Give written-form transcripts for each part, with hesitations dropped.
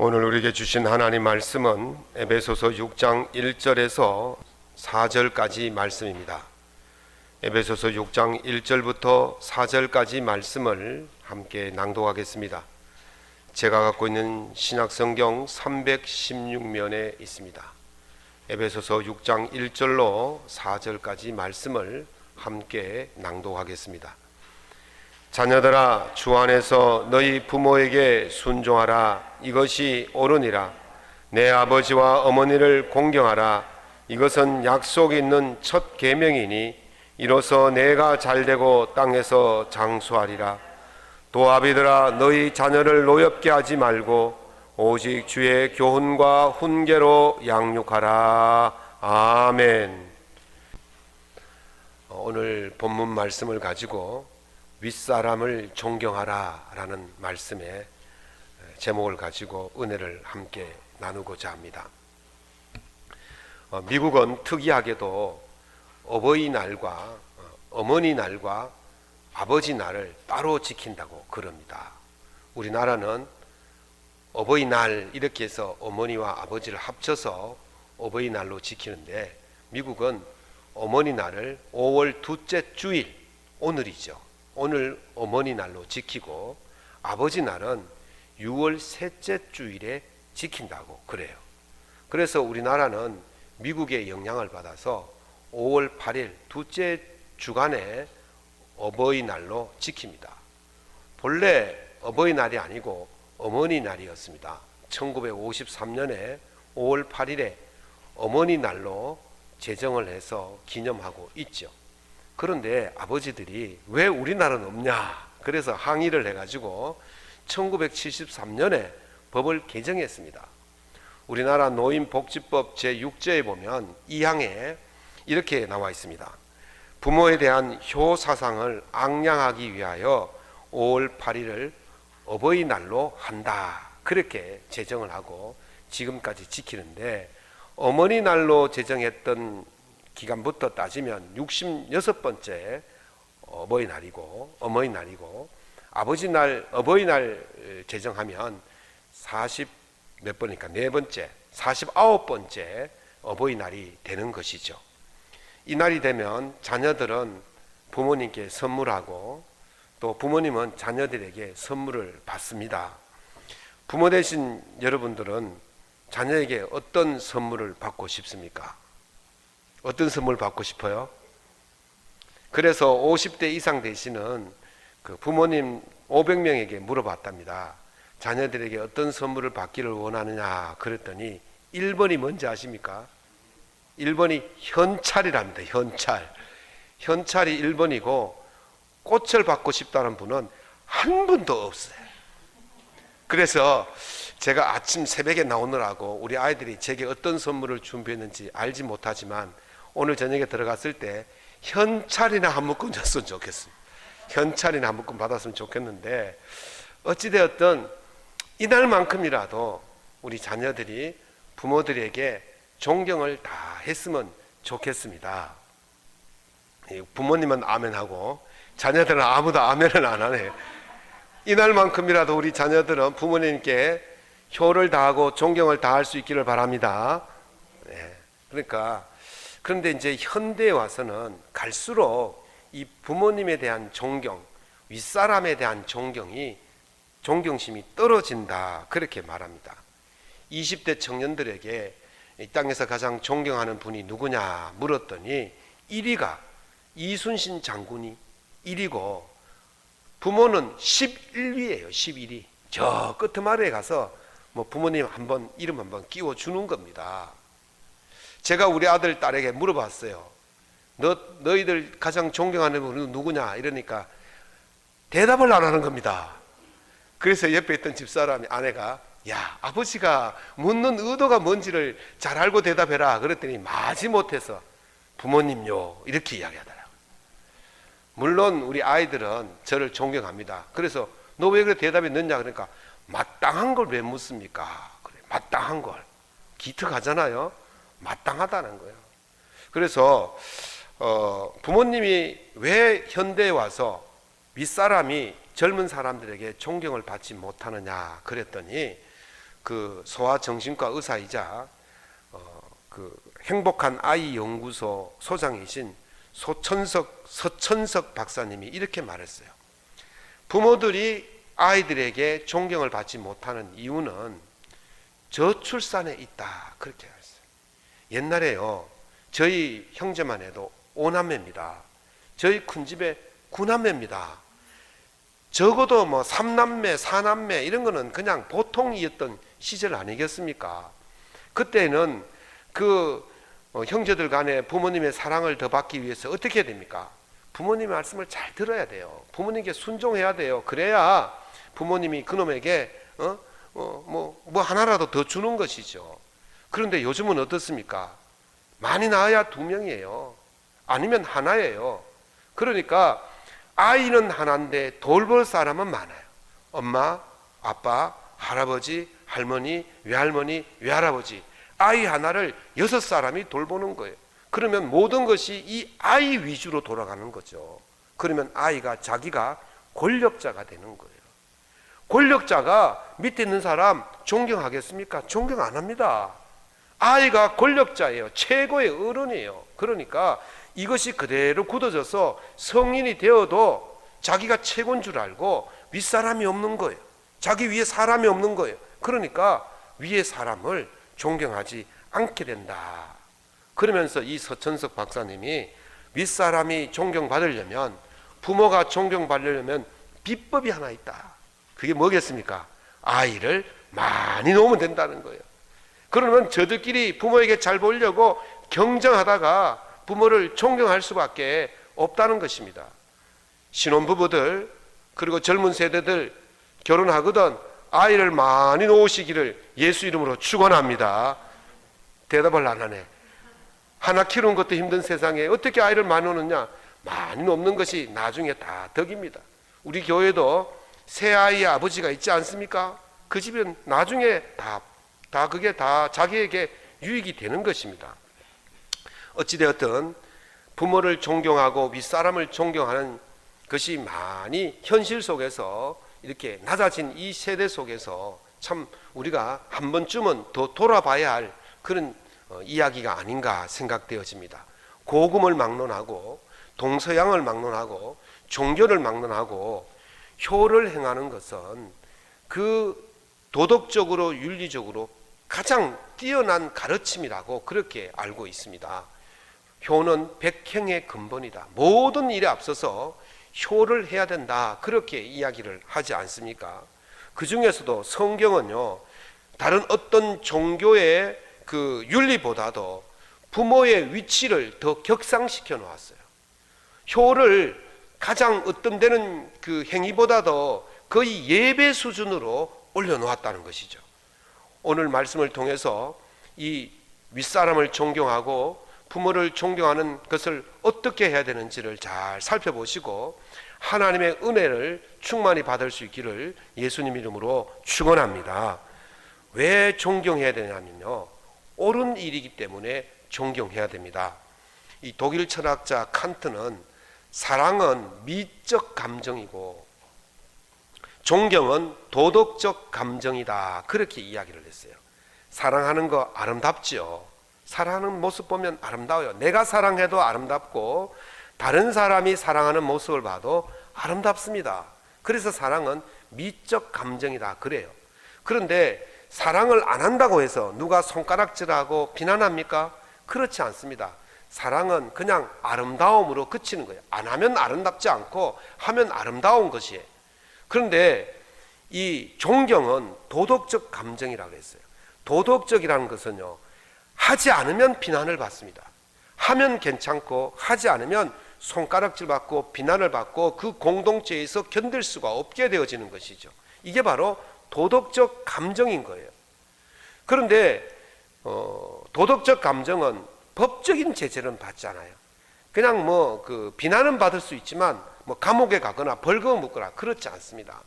오늘 우리에게 주신 하나님 말씀은 에베소서 6장 1절에서 4절까지 말씀입니다. 에베소서 6장 1절부터 4절까지 말씀을 함께 낭독하겠습니다. 제가 갖고 있는 신약성경 316면에 있습니다. 에베소서 6장 1절로 4절까지 말씀을 함께 낭독하겠습니다. 자녀들아, 주 안에서 너희 부모에게 순종하라. 이것이 옳으니라. 내 아버지와 어머니를 공경하라. 이것은 약속이 있는 첫 계명이니 이로써 내가 잘되고 땅에서 장수하리라. 또 아비들아, 너희 자녀를 노엽게 하지 말고 오직 주의 교훈과 훈계로 양육하라. 아멘. 오늘 본문 말씀을 가지고 윗사람을 존경하라 라는 말씀의 제목을 가지고 은혜를 함께 나누고자 합니다. 미국은 특이하게도 어버이날과 어머니날과 아버지날을 따로 지킨다고 그럽니다. 우리나라는 어버이날 이렇게 해서 어머니와 아버지를 합쳐서 어버이날로 지키는데, 미국은 어머니날을 5월 둘째 주일, 오늘이죠. 오늘 어머니날로 지키고 아버지날은 6월 셋째 주일에 지킨다고 그래요. 그래서 우리나라는 미국의 영향을 받아서 5월 8일 둘째 주간에 어버이날로 지킵니다. 본래 어버이날이 아니고 어머니날이었습니다. 1953년에 5월 8일에 어머니날로 제정을 해서 기념하고 있죠. 그런데 아버지들이 왜 우리나라는 없냐, 그래서 항의를 해가지고 1973년에 법을 개정했습니다. 우리나라 노인복지법 제6조에 보면 2항에 이렇게 나와 있습니다. 부모에 대한 효사상을 앙양하기 위하여 5월 8일을 어버이날로 한다, 그렇게 제정을 하고 지금까지 지키는데, 어머니날로 제정했던 기간부터 따지면 66번째 어버이날이고 아버지날 어버이날 제정하면 40몇 번이니까 4번째 49번째 어버이날이 되는 것이죠. 이 날이 되면 자녀들은 부모님께 선물하고 또 부모님은 자녀들에게 선물을 받습니다. 부모 되신 여러분들은 자녀에게 어떤 선물을 받고 싶습니까? 어떤 선물 받고 싶어요? 그래서 50대 이상 되시는 그 부모님 500명에게 물어봤답니다. 자녀들에게 어떤 선물을 받기를 원하느냐 그랬더니 1번이 뭔지 아십니까? 1번이 현찰이랍니다. 현찰이 1번이고 꽃을 받고 싶다는 분은 한 분도 없어요. 그래서 제가 아침 새벽에 나오느라고 우리 아이들이 제게 어떤 선물을 준비했는지 알지 못하지만 오늘 저녁에 들어갔을 때 현찰이나 한 묶음 줬으면 좋겠습니다. 현찰이나 한 묶음 받았으면 좋겠는데, 어찌되었든 이날만큼이라도 우리 자녀들이 부모들에게 존경을 다 했으면 좋겠습니다. 부모님은 아멘하고 자녀들은 아무도 아멘을 안 하네. 이날만큼이라도 우리 자녀들은 부모님께 효를 다하고 존경을 다할 수 있기를 바랍니다. 그런데 이제 현대에 와서는 갈수록 이 부모님에 대한 존경, 윗사람에 대한 존경심이 떨어진다, 그렇게 말합니다. 20대 청년들에게 이 땅에서 가장 존경하는 분이 누구냐 물었더니 1위가 이순신 장군이 1위고 부모는 11위예요. 11위. 저 끄트마루에 가서 뭐 부모님 이름 한번 끼워주는 겁니다. 제가 우리 아들 딸에게 물어봤어요. 너희들 가장 존경하는 분은 누구냐 이러니까 대답을 안 하는 겁니다. 그래서 옆에 있던 집사람이, 아내가, 야, 아버지가 묻는 의도가 뭔지를 잘 알고 대답해라 그랬더니 마지못해서 부모님요 이렇게 이야기하더라고요. 물론 우리 아이들은 저를 존경합니다. 그래서 너 왜 그래 대답이 늦냐 그러니까 마땅한 걸 왜 묻습니까? 그래, 마땅한 걸. 기특하잖아요. 마땅하다는 거예요. 그래서 부모님이 왜 현대에 와서 윗사람이 젊은 사람들에게 존경을 받지 못하느냐 그랬더니 그 소아정신과 의사이자 그 행복한 아이 연구소 소장이신 서천석 박사님이 이렇게 말했어요. 부모들이 아이들에게 존경을 받지 못하는 이유는 저출산에 있다, 그렇게 했어요. 옛날에요, 저희 형제만 해도 5남매입니다. 저희 큰집에 9남매입니다. 적어도 뭐 3남매, 4남매 이런 거는 그냥 보통이었던 시절 아니겠습니까? 그때는 그 형제들 간에 부모님의 사랑을 더 받기 위해서 어떻게 해야 됩니까? 부모님의 말씀을 잘 들어야 돼요. 부모님께 순종해야 돼요. 그래야 부모님이 그놈에게 뭐 하나라도 더 주는 것이죠. 그런데 요즘은 어떻습니까? 많이 낳아야 2명이에요. 아니면 하나예요. 그러니까 아이는 하나인데 돌볼 사람은 많아요. 엄마, 아빠, 할아버지, 할머니, 외할머니, 외할아버지, 아이 하나를 6사람이 돌보는 거예요. 그러면 모든 것이 이 아이 위주로 돌아가는 거죠. 그러면 아이가 자기가 권력자가 되는 거예요. 권력자가 밑에 있는 사람 존경하겠습니까? 존경 안 합니다. 아이가 권력자예요. 최고의 어른이에요. 그러니까 이것이 그대로 굳어져서 성인이 되어도 자기가 최고인 줄 알고 윗사람이 없는 거예요. 자기 위에 사람이 없는 거예요. 그러니까 위에 사람을 존경하지 않게 된다. 그러면서 이 서천석 박사님이 윗사람이 존경받으려면, 부모가 존경받으려면 비법이 하나 있다. 그게 뭐겠습니까? 아이를 많이 놓으면 된다는 거예요. 그러면 저들끼리 부모에게 잘 보이려고 경쟁하다가 부모를 존경할 수밖에 없다는 것입니다. 신혼부부들 그리고 젊은 세대들 결혼하거든 아이를 많이 놓으시기를 예수 이름으로 축원합니다. 대답을 안 하네. 하나 키우는 것도 힘든 세상에 어떻게 아이를 많이 놓느냐? 많이 놓는 것이 나중에 다 덕입니다. 우리 교회도 새 아이의 아버지가 있지 않습니까? 그 집은 나중에 그게 다 자기에게 유익이 되는 것입니다. 어찌되었든 부모를 존경하고 윗사람을 존경하는 것이 많이 현실 속에서 이렇게 낮아진 이 세대 속에서 참 우리가 한 번쯤은 더 돌아봐야 할 그런 이야기가 아닌가 생각되어집니다. 고금을 막론하고 동서양을 막론하고 종교를 막론하고 효를 행하는 것은 그 도덕적으로 윤리적으로 가장 뛰어난 가르침이라고 그렇게 알고 있습니다. 효는 백행의 근본이다. 모든 일에 앞서서 효를 해야 된다. 그렇게 이야기를 하지 않습니까? 그 중에서도 성경은요, 다른 어떤 종교의 그 윤리보다도 부모의 위치를 더 격상시켜 놓았어요. 효를 가장 어떤 데는 그 행위보다도 거의 예배 수준으로 올려놓았다는 것이죠. 오늘 말씀을 통해서 이 윗사람을 존경하고 부모를 존경하는 것을 어떻게 해야 되는지를 잘 살펴보시고 하나님의 은혜를 충만히 받을 수 있기를 예수님 이름으로 축원합니다. 왜 존경해야 되냐면요, 옳은 일이기 때문에 존경해야 됩니다. 이 독일 철학자 칸트는 사랑은 미적 감정이고 존경은 도덕적 감정이다, 그렇게 이야기를 했어요. 사랑하는 거 아름답지요. 사랑하는 모습 보면 아름다워요. 내가 사랑해도 아름답고 다른 사람이 사랑하는 모습을 봐도 아름답습니다. 그래서 사랑은 미적 감정이다 그래요. 그런데 사랑을 안 한다고 해서 누가 손가락질하고 비난합니까? 그렇지 않습니다. 사랑은 그냥 아름다움으로 그치는 거예요. 안 하면 아름답지 않고 하면 아름다운 것이에요. 그런데 이 존경은 도덕적 감정이라고 했어요. 도덕적이라는 것은요, 하지 않으면 비난을 받습니다. 하면 괜찮고 하지 않으면 손가락질 받고 비난을 받고 그 공동체에서 견딜 수가 없게 되어지는 것이죠. 이게 바로 도덕적 감정인 거예요. 그런데 도덕적 감정은 법적인 제재는 받지 않아요. 그냥 뭐 그 비난은 받을 수 있지만 뭐 감옥에 가거나 벌금을 묻거나 그렇지 않습니다.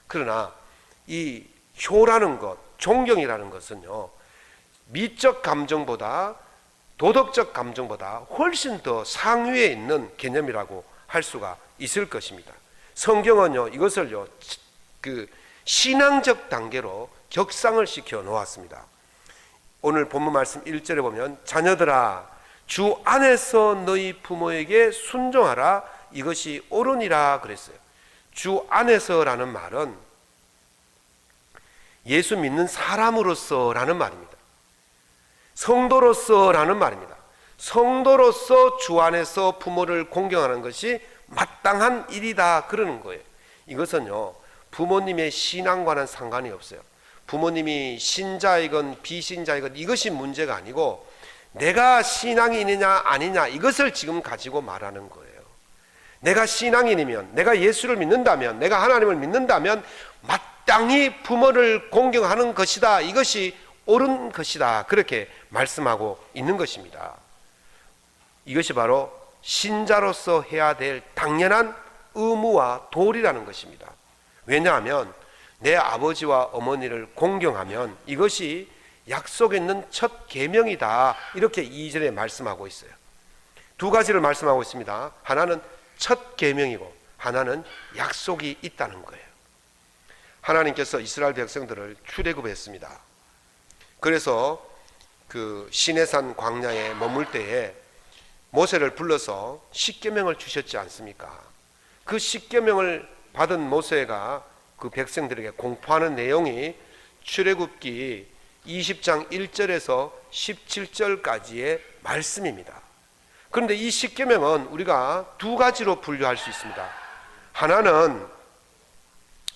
그러나 이 효라는 것, 존경이라는 것은요, 미적 감정보다 도덕적 감정보다 훨씬 더 상위에 있는 개념이라고 할 수가 있을 것입니다. 성경은요, 이것을요, 그 신앙적 단계로 격상을 시켜 놓았습니다. 오늘 본문 말씀 1절에 보면 자녀들아 주 안에서 너희 부모에게 순종하라 이것이 옳으니라 그랬어요. 주 안에서라는 말은 예수 믿는 사람으로서라는 말입니다. 성도로서라는 말입니다. 성도로서 주 안에서 부모를 공경하는 것이 마땅한 일이다 그러는 거예요. 이것은요 부모님의 신앙과는 상관이 없어요. 부모님이 신자이건 비신자이건 이것이 문제가 아니고 내가 신앙이 있느냐 아니냐 이것을 지금 가지고 말하는 거예요. 내가 신앙인이면, 내가 예수를 믿는다면, 내가 하나님을 믿는다면 마땅히 부모를 공경하는 것이다. 이것이 옳은 것이다. 그렇게 말씀하고 있는 것입니다. 이것이 바로 신자로서 해야 될 당연한 의무와 도리라는 것입니다. 왜냐하면 내 아버지와 어머니를 공경하면 이것이 약속에 있는 첫 계명이다. 이렇게 2절에 말씀하고 있어요. 두 가지를 말씀하고 있습니다. 하나는 첫 계명이고 하나는 약속이 있다는 거예요. 하나님께서 이스라엘 백성들을 출애굽했습니다. 그래서 그 시내산 광야에 머물 때에 모세를 불러서 십계명을 주셨지 않습니까? 그 십계명을 받은 모세가 그 백성들에게 공포하는 내용이 출애굽기 20장 1절에서 17절까지의 말씀입니다. 그런데 이 십계명은 우리가 두 가지로 분류할 수 있습니다. 하나는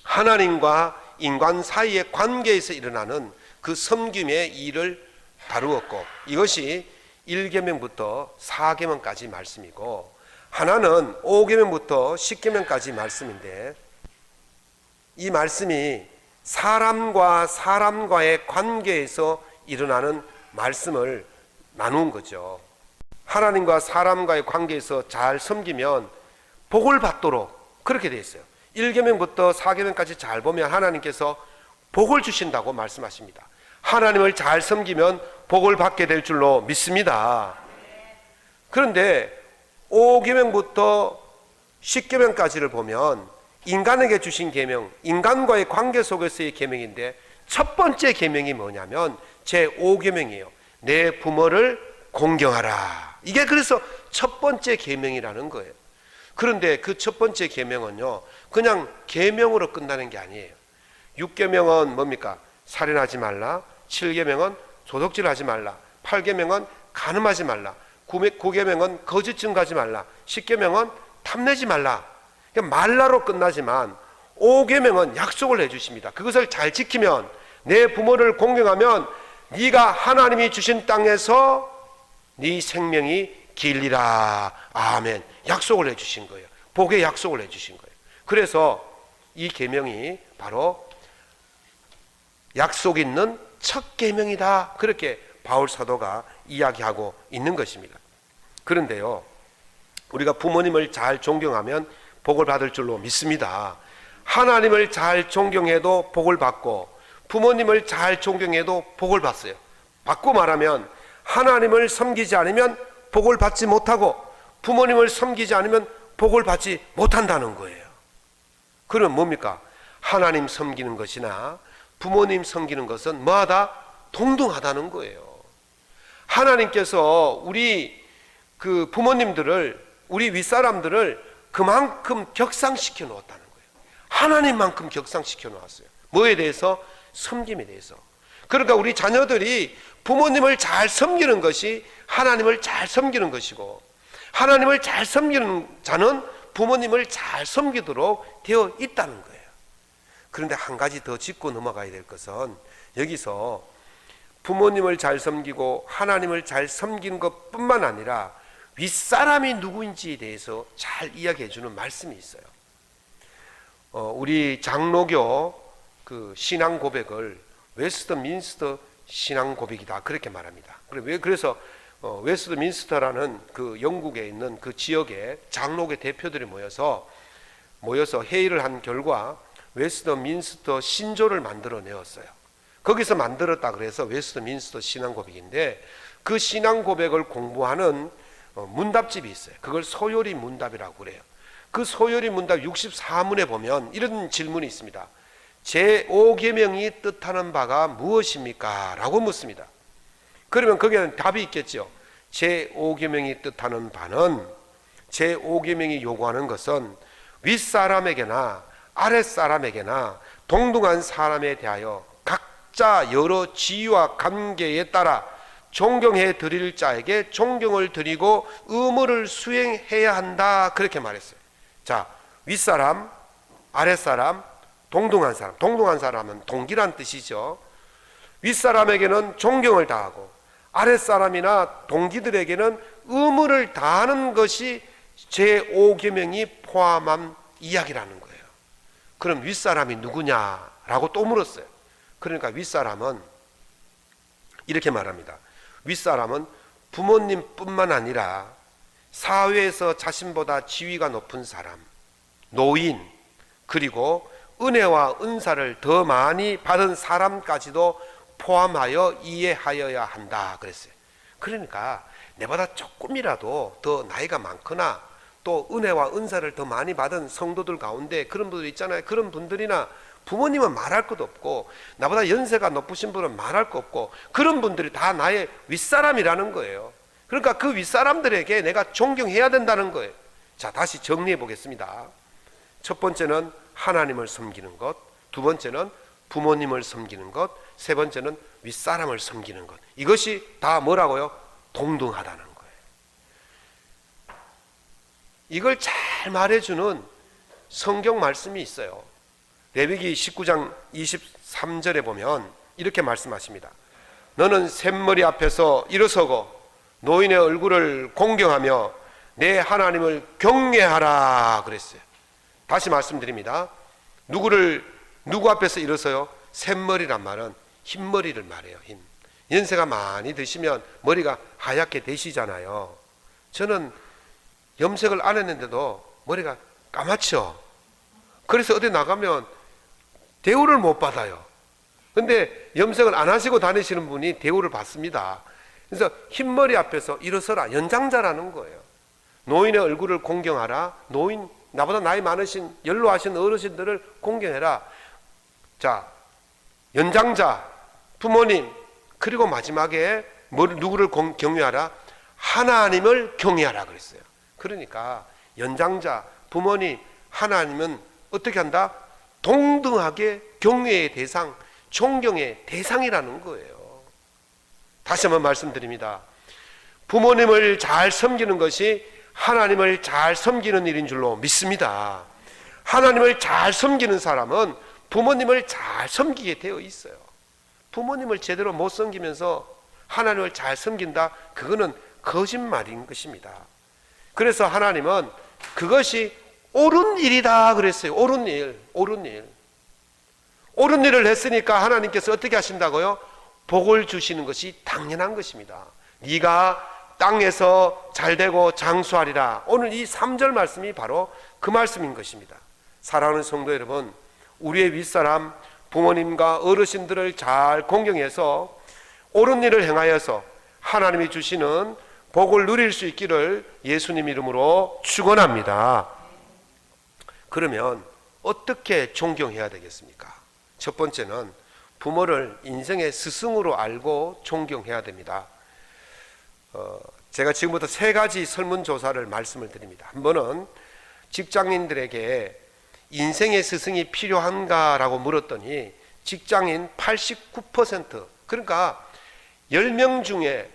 하나님과 인간 사이의 관계에서 일어나는 그 섬김의 일을 다루었고 이것이 1계명부터 4계명까지 말씀이고 하나는 5계명부터 10계명까지 말씀인데 이 말씀이 사람과 사람과의 관계에서 일어나는 말씀을 나눈 거죠. 하나님과 사람과의 관계에서 잘 섬기면 복을 받도록 그렇게 되어 있어요. 1계명부터 4계명까지 잘 보면 하나님께서 복을 주신다고 말씀하십니다. 하나님을 잘 섬기면 복을 받게 될 줄로 믿습니다. 그런데 5계명부터 10계명까지를 보면 인간에게 주신 계명, 인간과의 관계 속에서의 계명인데 첫 번째 계명이 뭐냐면 제5계명이에요. 내 부모를 공경하라. 이게 그래서 첫 번째 계명이라는 거예요. 그런데 그 첫 번째 계명은요 그냥 계명으로 끝나는 게 아니에요. 6계명은 뭡니까? 살인하지 말라. 7계명은 도둑질하지 말라. 8계명은 간음하지 말라. 9계명은 거짓 증거하지 말라. 10계명은 탐내지 말라. 그러니까 말라로 끝나지만 5계명은 약속을 해주십니다. 그것을 잘 지키면 내 부모를 공경하면 네가 하나님이 주신 땅에서 네 생명이 길리라. 아멘. 약속을 해주신 거예요. 복의 약속을 해주신 거예요. 그래서 이 계명이 바로 약속 있는 첫 계명이다. 그렇게 바울 사도가 이야기하고 있는 것입니다. 그런데요 우리가 부모님을 잘 존경하면 복을 받을 줄로 믿습니다. 하나님을 잘 존경해도 복을 받고 부모님을 잘 존경해도 복을 받어요. 바꿔 말하면 하나님을 섬기지 않으면 복을 받지 못하고 부모님을 섬기지 않으면 복을 받지 못한다는 거예요. 그럼 뭡니까? 하나님 섬기는 것이나 부모님 섬기는 것은 뭐하다? 동등하다는 거예요. 하나님께서 우리 그 부모님들을 우리 윗사람들을 그만큼 격상시켜 놓았다는 거예요. 하나님만큼 격상시켜 놓았어요. 뭐에 대해서? 섬김에 대해서. 그러니까 우리 자녀들이 부모님을 잘 섬기는 것이 하나님을 잘 섬기는 것이고 하나님을 잘 섬기는 자는 부모님을 잘 섬기도록 되어 있다는 거예요. 그런데 한 가지 더 짚고 넘어가야 될 것은 여기서 부모님을 잘 섬기고 하나님을 잘 섬기는 것뿐만 아니라 윗사람이 누구인지에 대해서 잘 이야기해 주는 말씀이 있어요. 우리 장로교 그 신앙 고백을 웨스트민스터 신앙 고백이다 그렇게 말합니다. 그래서 웨스트민스터라는 그 영국에 있는 그 지역의 장로교 대표들이 모여서 회의를 한 결과 웨스트민스터 신조를 만들어내었어요. 거기서 만들었다 그래서 웨스트민스터 신앙 고백인데 그 신앙 고백을 공부하는 문답집이 있어요. 그걸 소요리 문답이라고 그래요. 그 소요리 문답 64문에 보면 이런 질문이 있습니다. 제5계명이 뜻하는 바가 무엇입니까? 라고 묻습니다. 그러면 거기에는 답이 있겠죠. 제5계명이 뜻하는 바는, 제5계명이 요구하는 것은 윗사람에게나 아랫사람에게나 동등한 사람에 대하여 각자 여러 지위와 관계에 따라 존경해 드릴 자에게 존경을 드리고 의무를 수행해야 한다, 그렇게 말했어요. 자, 윗사람, 아랫사람, 동등한 사람. 동등한 사람은 동기란 뜻이죠. 윗사람에게는 존경을 다하고 아랫사람이나 동기들에게는 의무를 다하는 것이 제5계명이 포함한 이야기라는 거예요. 그럼 윗사람이 누구냐라고 또 물었어요. 그러니까 윗사람은 이렇게 말합니다. 윗사람은 부모님뿐만 아니라 사회에서 자신보다 지위가 높은 사람, 노인, 그리고 은혜와 은사를 더 많이 받은 사람까지도 포함하여 이해하여야 한다 그랬어요. 그러니까 내보다 조금이라도 더 나이가 많거나 또 은혜와 은사를 더 많이 받은 성도들 가운데 그런 분들 있잖아요. 그런 분들이나 부모님은 말할 것도 없고 나보다 연세가 높으신 분은 말할 것 없고 그런 분들이 다 나의 윗사람이라는 거예요. 그러니까 그 윗사람들에게 내가 존경해야 된다는 거예요. 자, 다시 정리해 보겠습니다. 첫 번째는 하나님을 섬기는 것, 두 번째는 부모님을 섬기는 것, 세 번째는 윗사람을 섬기는 것. 이것이 다 뭐라고요? 동등하다는 거예요. 이걸 잘 말해주는 성경 말씀이 있어요. 레위기 19장 23절에 보면 이렇게 말씀하십니다. 너는 샘머리 앞에서 일어서고 노인의 얼굴을 공경하며 내 하나님을 경외하라 그랬어요. 다시 말씀드립니다. 누구 앞에서 일어서요? 샘머리란 말은 흰머리를 말해요. 흰. 연세가 많이 드시면 머리가 하얗게 되시잖아요. 저는 염색을 안 했는데도 머리가 까맣죠. 그래서 어디 나가면 대우를 못 받아요. 근데 염색을 안 하시고 다니시는 분이 대우를 받습니다. 그래서 흰머리 앞에서 일어서라, 연장자라는 거예요. 노인의 얼굴을 공경하라. 노인, 나보다 나이 많으신 연로하신 어르신들을 공경해라. 자, 연장자, 부모님, 그리고 마지막에 누구를 경외하라? 하나님을 경외하라 그랬어요. 그러니까 연장자, 부모님, 하나님은 어떻게 한다? 동등하게 경외의 대상, 존경의 대상이라는 거예요. 다시 한번 말씀드립니다. 부모님을 잘 섬기는 것이 하나님을 잘 섬기는 일인 줄로 믿습니다. 하나님을 잘 섬기는 사람은 부모님을 잘 섬기게 되어 있어요. 부모님을 제대로 못 섬기면서 하나님을 잘 섬긴다? 그거는 거짓말인 것입니다. 그래서 하나님은 그것이 옳은 일이다 그랬어요. 옳은 일, 옳은 일. 옳은 일을 했으니까 하나님께서 어떻게 하신다고요? 복을 주시는 것이 당연한 것입니다. 네가 땅에서 잘되고 장수하리라. 오늘 이 3절 말씀이 바로 그 말씀인 것입니다. 사랑하는 성도 여러분, 우리의 윗사람 부모님과 어르신들을 잘 공경해서 옳은 일을 행하여서 하나님이 주시는 복을 누릴 수 있기를 예수님 이름으로 축원합니다. 그러면 어떻게 존경해야 되겠습니까? 첫 번째는 부모를 인생의 스승으로 알고 존경해야 됩니다. 제가 지금부터 3가지 설문조사를 말씀을 드립니다. 한 번은 직장인들에게 인생의 스승이 필요한가라고 물었더니 직장인 89%, 그러니까 10명 중에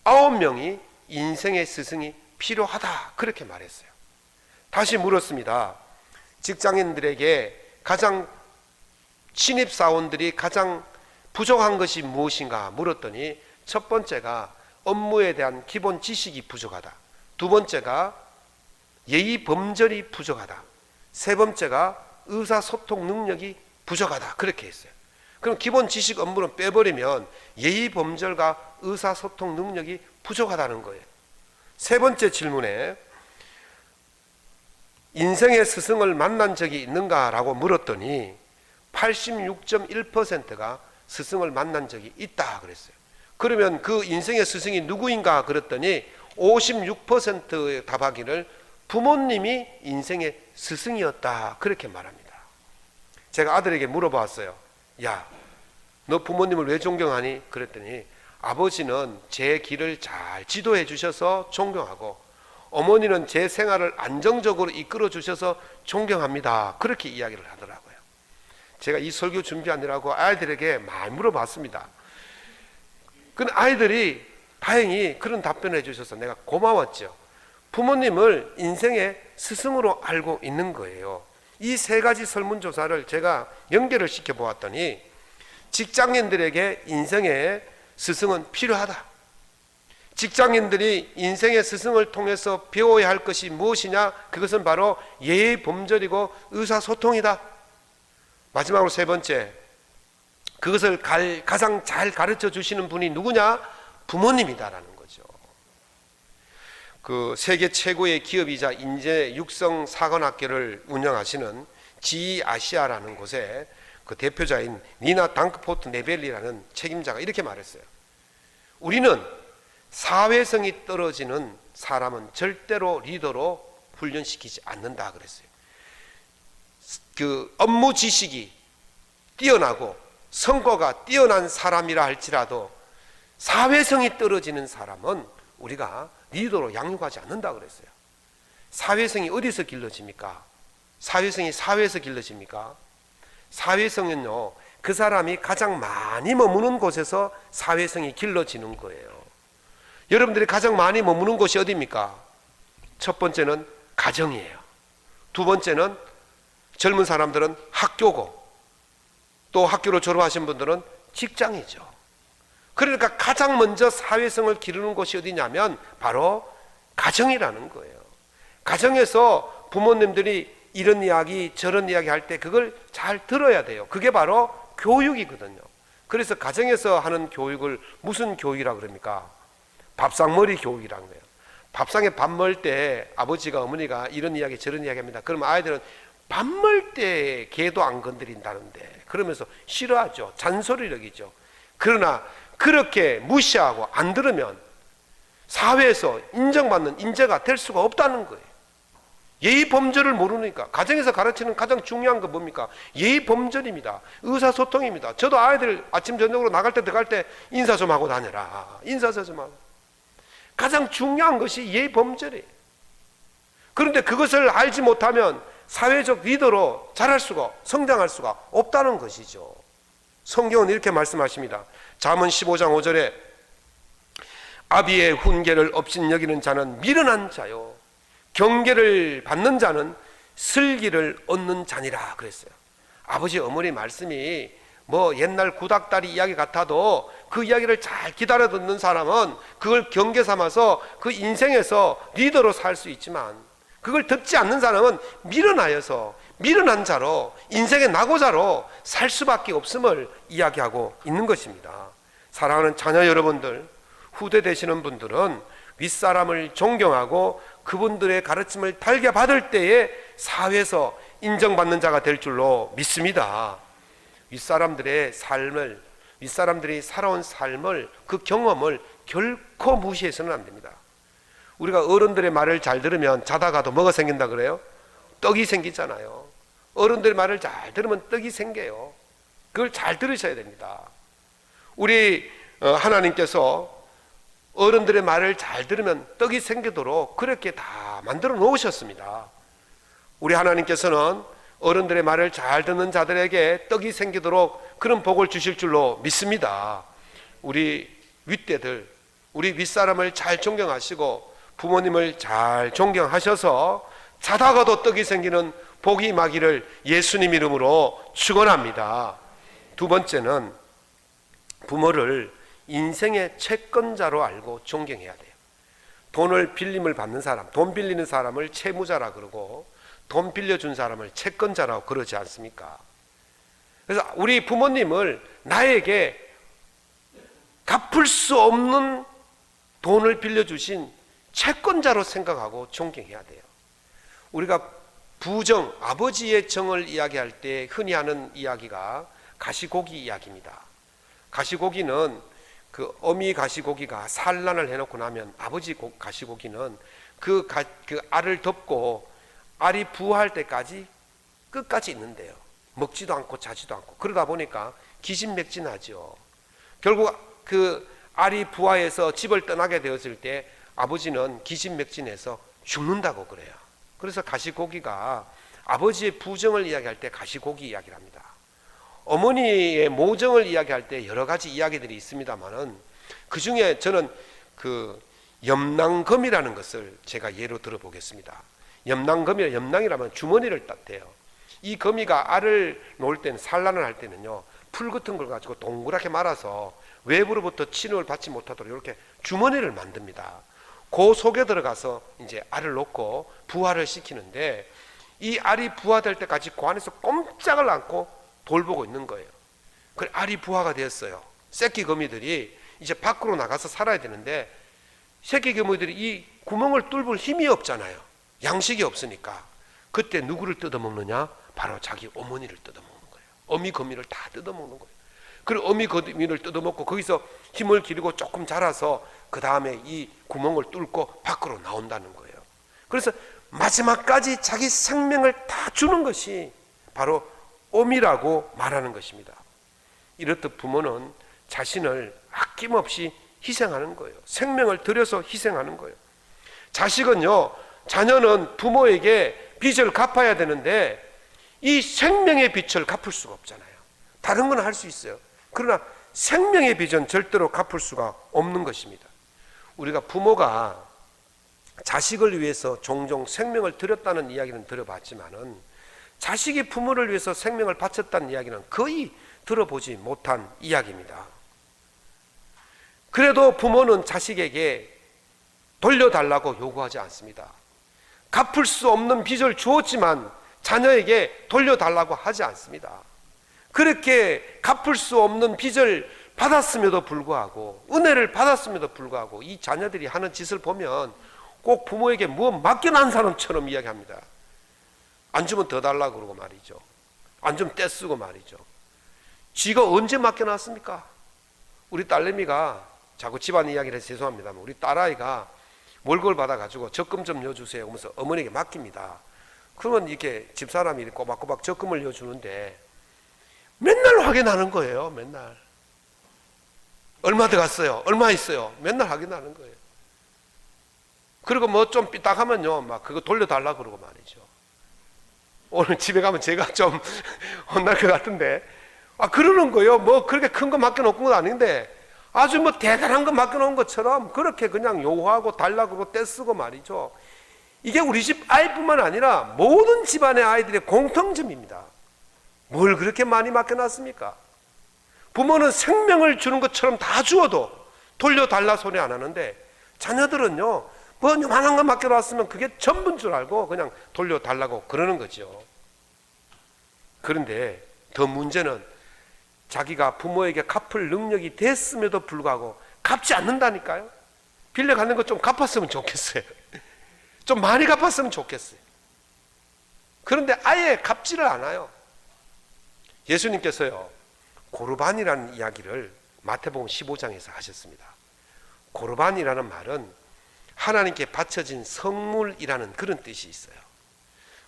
9명이 인생의 스승이 필요하다 그렇게 말했어요. 다시 물었습니다. 직장인들에게 가장 신입사원들이 가장 부족한 것이 무엇인가 물었더니 첫 번째가 업무에 대한 기본 지식이 부족하다. 두 번째가 예의 범절이 부족하다. 세 번째가 의사소통 능력이 부족하다 그렇게 했어요. 그럼 기본 지식 업무는 빼버리면 예의 범절과 의사소통 능력이 부족하다는 거예요. 세 번째 질문에 인생의 스승을 만난 적이 있는가라고 물었더니 86.1%가 스승을 만난 적이 있다 그랬어요. 그러면 그 인생의 스승이 누구인가 그랬더니 56%의 답하기를 부모님이 인생의 스승이었다 그렇게 말합니다. 제가 아들에게 물어봤어요. 야, 너 부모님을 왜 존경하니? 그랬더니 아버지는 제 길을 잘 지도해 주셔서 존경하고 어머니는 제 생활을 안정적으로 이끌어 주셔서 존경합니다. 그렇게 이야기를 하더라고요. 제가 이 설교 준비하느라고 아이들에게 많이 물어봤습니다. 근데 아이들이 다행히 그런 답변을 해주셔서 내가 고마웠죠. 부모님을 인생의 스승으로 알고 있는 거예요. 이 세 가지 설문조사를 제가 연결을 시켜 보았더니 직장인들에게 인생의 스승은 필요하다. 직장인들이 인생의 스승을 통해서 배워야 할 것이 무엇이냐? 그것은 바로 예의 범절이고 의사소통이다. 마지막으로 세 번째, 그것을 가장 잘 가르쳐 주시는 분이 누구냐? 부모님이다라는 거죠. 그 세계 최고의 기업이자 인재 육성 사관학교를 운영하시는 GE 아시아라는 곳에 그 대표자인 니나 당크포트 네벨리라는 책임자가 이렇게 말했어요. 우리는 사회성이 떨어지는 사람은 절대로 리더로 훈련시키지 않는다 그랬어요. 그 업무 지식이 뛰어나고 성과가 뛰어난 사람이라 할지라도 사회성이 떨어지는 사람은 우리가 리더로 양육하지 않는다 그랬어요. 사회성이 어디서 길러집니까? 사회성이 사회에서 길러집니까? 사회성은요, 그 사람이 가장 많이 머무는 곳에서 사회성이 길러지는 거예요. 여러분들이 가장 많이 머무는 곳이 어디입니까? 첫 번째는 가정이에요. 두 번째는 젊은 사람들은 학교고, 또 학교로 졸업하신 분들은 직장이죠. 그러니까 가장 먼저 사회성을 기르는 곳이 어디냐면 바로 가정이라는 거예요. 가정에서 부모님들이 이런 이야기 저런 이야기 할 때 그걸 잘 들어야 돼요. 그게 바로 교육이거든요. 그래서 가정에서 하는 교육을 무슨 교육이라고 그럽니까? 밥상머리 교육이라는 거예요. 밥상에 밥 먹을 때 아버지가 어머니가 이런 이야기 저런 이야기 합니다. 그러면 아이들은 밥 먹을 때 개도 안 건드린다는데 그러면서 싫어하죠. 잔소리를 여기죠. 그러나 그렇게 무시하고 안 들으면 사회에서 인정받는 인재가 될 수가 없다는 거예요. 예의 범절을 모르니까. 가정에서 가르치는 가장 중요한 건 뭡니까? 예의 범절입니다. 의사소통입니다. 저도 아이들 아침 저녁으로 나갈 때 들어갈 때 인사 좀 하고 다녀라. 인사 좀 하고. 가장 중요한 것이 예의 범절이에요. 그런데 그것을 알지 못하면 사회적 리더로 자랄 수가, 성장할 수가 없다는 것이죠. 성경은 이렇게 말씀하십니다. 잠언 15장 5절에 아비의 훈계를 업신여기는 자는 미련한 자요, 경계를 받는 자는 슬기를 얻는 자니라 그랬어요. 아버지 어머니 말씀이 뭐 옛날 구닥다리 이야기 같아도 그 이야기를 잘 기다려 듣는 사람은 그걸 경계 삼아서 그 인생에서 리더로 살 수 있지만, 그걸 듣지 않는 사람은 미련한 자로 인생의 낙오자로 살 수밖에 없음을 이야기하고 있는 것입니다. 사랑하는 자녀 여러분들, 후대 되시는 분들은 윗사람을 존경하고 그분들의 가르침을 달게 받을 때에 사회에서 인정받는 자가 될 줄로 믿습니다. 윗사람들이 살아온 삶을, 그 경험을 결코 무시해서는 안 됩니다. 우리가 어른들의 말을 잘 들으면 자다가도 뭐가 생긴다 그래요? 떡이 생기잖아요. 어른들의 말을 잘 들으면 떡이 생겨요. 그걸 잘 들으셔야 됩니다. 우리 하나님께서 어른들의 말을 잘 들으면 떡이 생기도록 그렇게 다 만들어 놓으셨습니다. 우리 하나님께서는 어른들의 말을 잘 듣는 자들에게 떡이 생기도록 그런 복을 주실 줄로 믿습니다. 우리 윗대들, 우리 윗사람을 잘 존경하시고 부모님을 잘 존경하셔서 자다가도 떡이 생기는 복이 임하기를 예수님 이름으로 축원합니다. 두 번째는 부모를 인생의 채권자로 알고 존경해야 돼요. 돈을 빌림을 받는 사람, 돈 빌리는 사람을 채무자라 그러고 돈 빌려준 사람을 채권자라고 그러지 않습니까? 그래서 우리 부모님을 나에게 갚을 수 없는 돈을 빌려주신 채권자로 생각하고 존경해야 돼요. 우리가 부정, 아버지의 정을 이야기할 때 흔히 하는 이야기가 가시고기 이야기입니다. 가시고기는 그 어미 가시고기가 산란을 해놓고 나면 아버지 가시고기는 그 알을 덮고 알이 부화할 때까지 끝까지 있는데요. 먹지도 않고 자지도 않고 그러다 보니까 기진맥진하죠. 결국 그 알이 부화해서 집을 떠나게 되었을 때 아버지는 기진맥진해서 죽는다고 그래요. 그래서 가시고기가 아버지의 부정을 이야기할 때 가시고기 이야기를 합니다. 어머니의 모정을 이야기할 때 여러 가지 이야기들이 있습니다만은 그 중에 저는 그 염낭검이라는 것을 제가 예로 들어보겠습니다. 염낭이라면 주머니를 뜻해요. 이 거미가 알을 놓을 때는 산란을 할 때는요, 풀 같은 걸 가지고 동그랗게 말아서 외부로부터 침을 받지 못하도록 이렇게 주머니를 만듭니다. 그 속에 들어가서 이제 알을 놓고 부화를 시키는데, 이 알이 부화될 때까지 그 안에서 꼼짝을 않고 돌보고 있는 거예요. 그 알이 부화가 되었어요. 새끼 거미들이 이제 밖으로 나가서 살아야 되는데, 새끼 거미들이 이 구멍을 뚫을 힘이 없잖아요. 양식이 없으니까. 그때 누구를 뜯어먹느냐? 바로 자기 어머니를 뜯어먹는 거예요. 어미 거미를 다 뜯어먹는 거예요. 그리고 어미 거미를 뜯어먹고 거기서 힘을 기르고 조금 자라서 그 다음에 이 구멍을 뚫고 밖으로 나온다는 거예요. 그래서 마지막까지 자기 생명을 다 주는 것이 바로 어미라고 말하는 것입니다. 이렇듯 부모는 자신을 아낌없이 희생하는 거예요. 생명을 들여서 희생하는 거예요. 자녀는 부모에게 빚을 갚아야 되는데 이 생명의 빚을 갚을 수가 없잖아요. 다른 건 할 수 있어요. 그러나 생명의 빚은 절대로 갚을 수가 없는 것입니다. 우리가 부모가 자식을 위해서 종종 생명을 드렸다는 이야기는 들어봤지만은 자식이 부모를 위해서 생명을 바쳤다는 이야기는 거의 들어보지 못한 이야기입니다. 그래도 부모는 자식에게 돌려달라고 요구하지 않습니다. 갚을 수 없는 빚을 주었지만 자녀에게 돌려달라고 하지 않습니다. 그렇게 갚을 수 없는 빚을 받았음에도 불구하고, 은혜를 받았음에도 불구하고 이 자녀들이 하는 짓을 보면 꼭 부모에게 무엇 맡겨난 사람처럼 이야기합니다. 안 주면 더 달라고 그러고 말이죠. 안 주면 떼쓰고 말이죠. 쥐가 언제 맡겨놨습니까? 우리 딸내미가 자꾸 집안 이야기를 해서 죄송합니다만, 우리 딸아이가 월급을 받아가지고 적금 좀 넣어주세요 하면서 어머니에게 맡깁니다. 그러면 이렇게 집사람이 꼬박꼬박 적금을 넣어주는데 맨날 확인하는 거예요. 맨날 얼마 들어갔어요? 얼마 있어요? 맨날 확인하는 거예요. 그리고 뭐 좀 삐딱하면요 막 그거 돌려달라고 그러고 말이죠. 오늘 집에 가면 제가 좀 혼날 것 같은데, 그러는 거예요. 뭐 그렇게 큰 거 맡겨놓은 건 아닌데 아주 뭐 대단한 거 맡겨놓은 것처럼 그렇게 그냥 요구하고 달라고 그러고 떼쓰고 말이죠. 이게 우리 집 아이뿐만 아니라 모든 집안의 아이들의 공통점입니다. 뭘 그렇게 많이 맡겨놨습니까? 부모는 생명을 주는 것처럼 다 주어도 돌려달라 소리 안 하는데, 자녀들은요 뭐 요만한 거 맡겨놨으면 그게 전부인 줄 알고 그냥 돌려달라고 그러는 거죠. 그런데 더 문제는 자기가 부모에게 갚을 능력이 됐음에도 불구하고 갚지 않는다니까요. 빌려가는 거 좀 갚았으면 좋겠어요. 좀 많이 갚았으면 좋겠어요. 그런데 아예 갚지를 않아요. 예수님께서요 고르반이라는 이야기를 마태복음 15장에서 하셨습니다. 고르반이라는 말은 하나님께 바쳐진 성물이라는 그런 뜻이 있어요.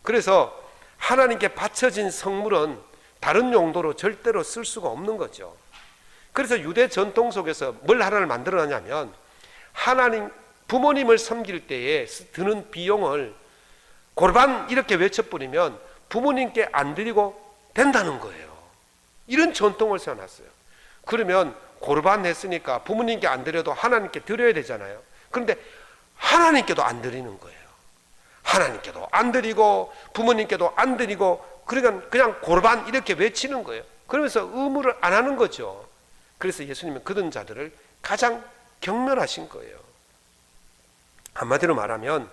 그래서 하나님께 바쳐진 성물은 다른 용도로 절대로 쓸 수가 없는 거죠. 그래서 유대 전통 속에서 뭘 하나를 만들어내냐면, 부모님을 섬길 때에 드는 비용을 고르반 이렇게 외쳐버리면 부모님께 안 드리고 된다는 거예요. 이런 전통을 세워놨어요. 그러면 고르반 했으니까 부모님께 안 드려도 하나님께 드려야 되잖아요. 그런데 하나님께도 안 드리는 거예요. 하나님께도 안 드리고 부모님께도 안 드리고, 그러니까 그냥 고르반 이렇게 외치는 거예요. 그러면서 의무를 안 하는 거죠. 그래서 예수님은 그런 자들을 가장 경멸하신 거예요. 한마디로 말하면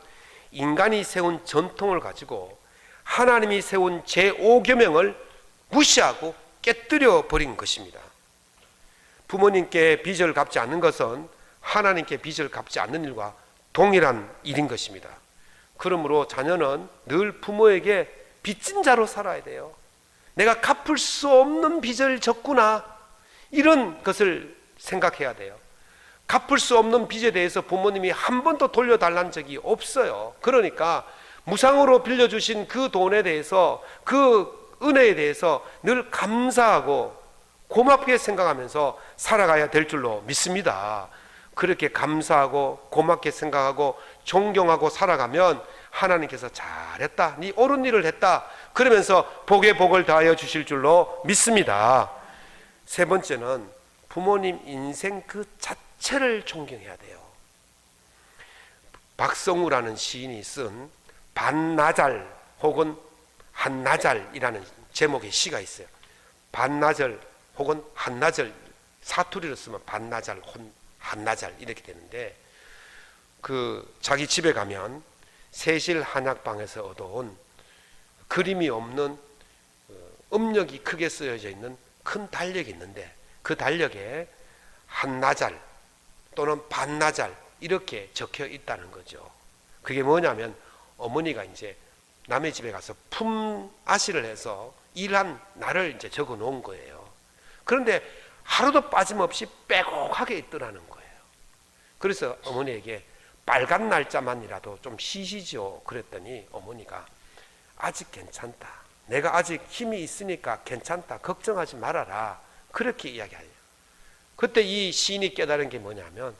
인간이 세운 전통을 가지고 하나님이 세운 제5계명을 무시하고 깨뜨려 버린 것입니다. 부모님께 빚을 갚지 않는 것은 하나님께 빚을 갚지 않는 일과 동일한 일인 것입니다. 그러므로 자녀는 늘 부모에게 빚진 자로 살아야 돼요. 내가 갚을 수 없는 빚을 졌구나, 이런 것을 생각해야 돼요. 갚을 수 없는 빚에 대해서 부모님이 한 번도 돌려달라는 적이 없어요. 그러니까 무상으로 빌려주신 그 돈에 대해서, 그 은혜에 대해서 늘 감사하고 고맙게 생각하면서 살아가야 될 줄로 믿습니다. 그렇게 감사하고 고맙게 생각하고 존경하고 살아가면 하나님께서 잘했다, 네 옳은 일을 했다 그러면서 복에 복을 더하여 주실 줄로 믿습니다. 세 번째는 부모님 인생 그 자체를 존경해야 돼요. 박성우라는 시인이 쓴 반나절 혹은 한나절이라는 제목의 시가 있어요. 반나절 혹은 한나절, 사투리로 쓰면 반나절, 한나절 이렇게 되는데, 그 자기 집에 가면 세실 한약방에서 얻어온 그림이 없는 음력이 크게 쓰여져 있는 큰 달력이 있는데, 그 달력에 한나절 또는 반나절 이렇게 적혀 있다는 거죠. 그게 뭐냐면 어머니가 이제 남의 집에 가서 품앗이를 해서 일한 날을 이제 적어 놓은 거예요. 그런데 하루도 빠짐없이 빼곡하게 있더라는 거예요. 그래서 어머니에게 빨간 날짜만이라도 좀 쉬시죠 그랬더니 어머니가 아직 괜찮다, 내가 아직 힘이 있으니까 괜찮다, 걱정하지 말아라 그렇게 이야기해요. 그때 이 시인이 깨달은 게 뭐냐면,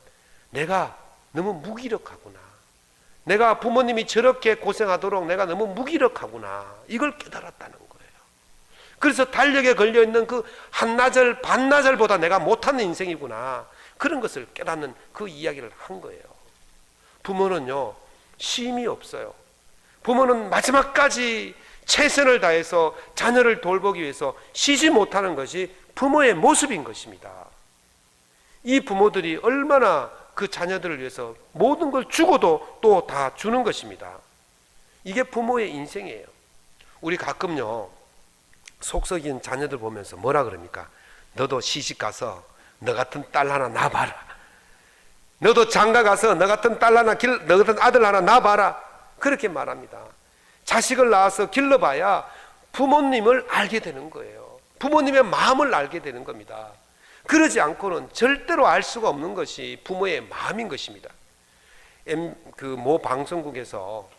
내가 너무 무기력하구나, 내가 부모님이 저렇게 고생하도록 내가 너무 무기력하구나, 이걸 깨달았다는 거예요. 그래서 달력에 걸려있는 그 한나절 반나절보다 내가 못하는 인생이구나, 그런 것을 깨닫는 그 이야기를 한 거예요. 부모는요 쉼이 없어요. 부모는 마지막까지 최선을 다해서 자녀를 돌보기 위해서 쉬지 못하는 것이 부모의 모습인 것입니다. 이 부모들이 얼마나 그 자녀들을 위해서 모든 걸 주고도 또 다 주는 것입니다. 이게 부모의 인생이에요. 우리 가끔요 속 썩인 자녀들 보면서 뭐라 그럽니까? 너도 시집 가서 너 같은 딸 하나 낳아봐라, 너도 장가 가서 너 같은 딸 하나 너 같은 아들 하나 낳아봐라, 그렇게 말합니다. 자식을 낳아서 길러봐야 부모님을 알게 되는 거예요. 부모님의 마음을 알게 되는 겁니다. 그러지 않고는 절대로 알 수가 없는 것이 부모의 마음인 것입니다. 그 모 방송국에서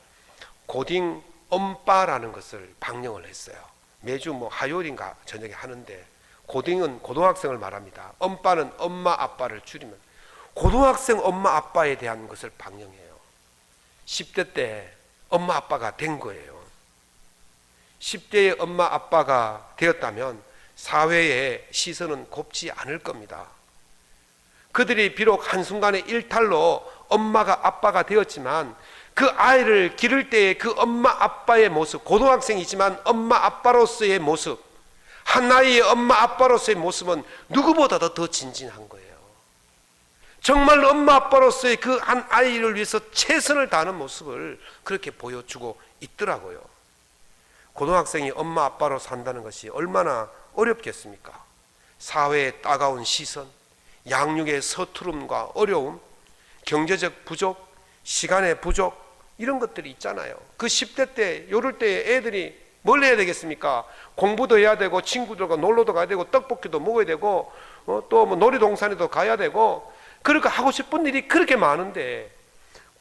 고딩 엄빠라는 것을 방영을 했어요. 매주 뭐 화요일인가 저녁에 하는데, 고딩은 고등학생을 말합니다. 엄빠는 엄마 아빠를 줄이면 고등학생 엄마 아빠에 대한 것을 방영해요. 10대 때 엄마 아빠가 된 거예요. 10대의 엄마 아빠가 되었다면 사회의 시선은 곱지 않을 겁니다. 그들이 비록 한순간의 일탈로 엄마가 아빠가 되었지만 그 아이를 기를 때의 그 엄마 아빠의 모습, 고등학생이지만 엄마 아빠로서의 모습, 한 나이의 엄마 아빠로서의 모습은 누구보다도 더 진진한 거예요. 정말 엄마 아빠로서의 그 한 아이를 위해서 최선을 다하는 모습을 그렇게 보여주고 있더라고요. 고등학생이 엄마 아빠로 산다는 것이 얼마나 어렵겠습니까? 사회의 따가운 시선, 양육의 서투름과 어려움, 경제적 부족, 시간의 부족, 이런 것들이 있잖아요. 그 10대 때, 요럴 때 애들이 뭘 해야 되겠습니까? 공부도 해야 되고, 친구들과 놀러도 가야 되고, 떡볶이도 먹어야 되고, 또 뭐 놀이동산에도 가야 되고, 그러니까 하고 싶은 일이 그렇게 많은데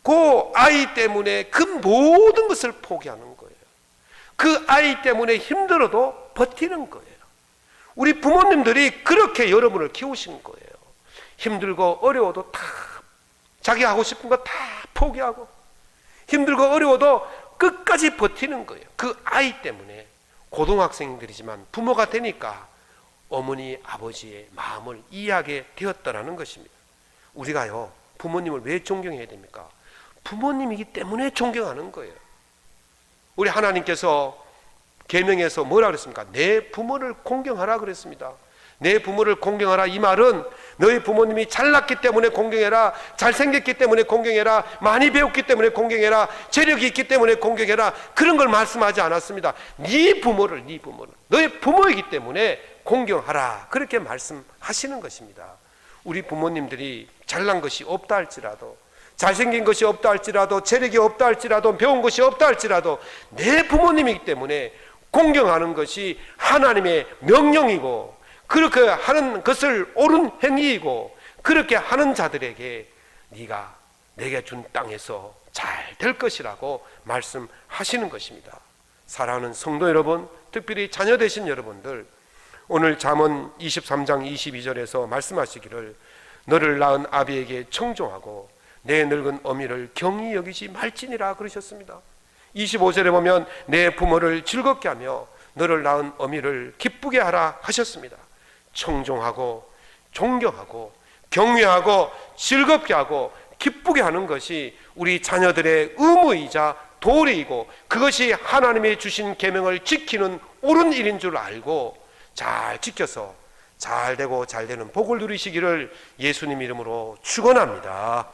그 아이 때문에 그 모든 것을 포기하는 거예요. 그 아이 때문에 힘들어도 버티는 거예요. 우리 부모님들이 그렇게 여러분을 키우신 거예요. 힘들고 어려워도 다 자기 하고 싶은 거 다 포기하고, 힘들고 어려워도 끝까지 버티는 거예요. 그 아이 때문에. 고등학생들이지만 부모가 되니까 어머니 아버지의 마음을 이해하게 되었다라는 것입니다. 우리가요 부모님을 왜 존경해야 됩니까? 부모님이기 때문에 존경하는 거예요. 우리 하나님께서 계명에서 뭐라 그랬습니까? 내 부모를 공경하라 그랬습니다. 내 부모를 공경하라, 이 말은 너희 부모님이 잘났기 때문에 공경해라, 잘생겼기 때문에 공경해라, 많이 배웠기 때문에 공경해라, 재력이 있기 때문에 공경해라, 그런 걸 말씀하지 않았습니다. 네 부모를 너희 부모이기 때문에 공경하라, 그렇게 말씀하시는 것입니다. 우리 부모님들이 잘난 것이 없다 할지라도, 잘생긴 것이 없다 할지라도, 재력이 없다 할지라도, 배운 것이 없다 할지라도 내 부모님이기 때문에 공경하는 것이 하나님의 명령이고, 그렇게 하는 것을 옳은 행위이고, 그렇게 하는 자들에게 네가 내게 준 땅에서 잘 될 것이라고 말씀하시는 것입니다. 사랑하는 성도 여러분, 특별히 자녀 되신 여러분들, 오늘 잠언 23장 22절에서 말씀하시기를 너를 낳은 아비에게 청종하고 내 늙은 어미를 경히 여기지 말지니라 그러셨습니다. 25절에 보면 내 부모를 즐겁게 하며 너를 낳은 어미를 기쁘게 하라 하셨습니다. 청종하고 존경하고 경외하고 즐겁게 하고 기쁘게 하는 것이 우리 자녀들의 의무이자 도리이고, 그것이 하나님이 주신 계명을 지키는 옳은 일인 줄 알고 잘 지켜서 잘 되고 잘 되는 복을 누리시기를 예수님 이름으로 축원합니다.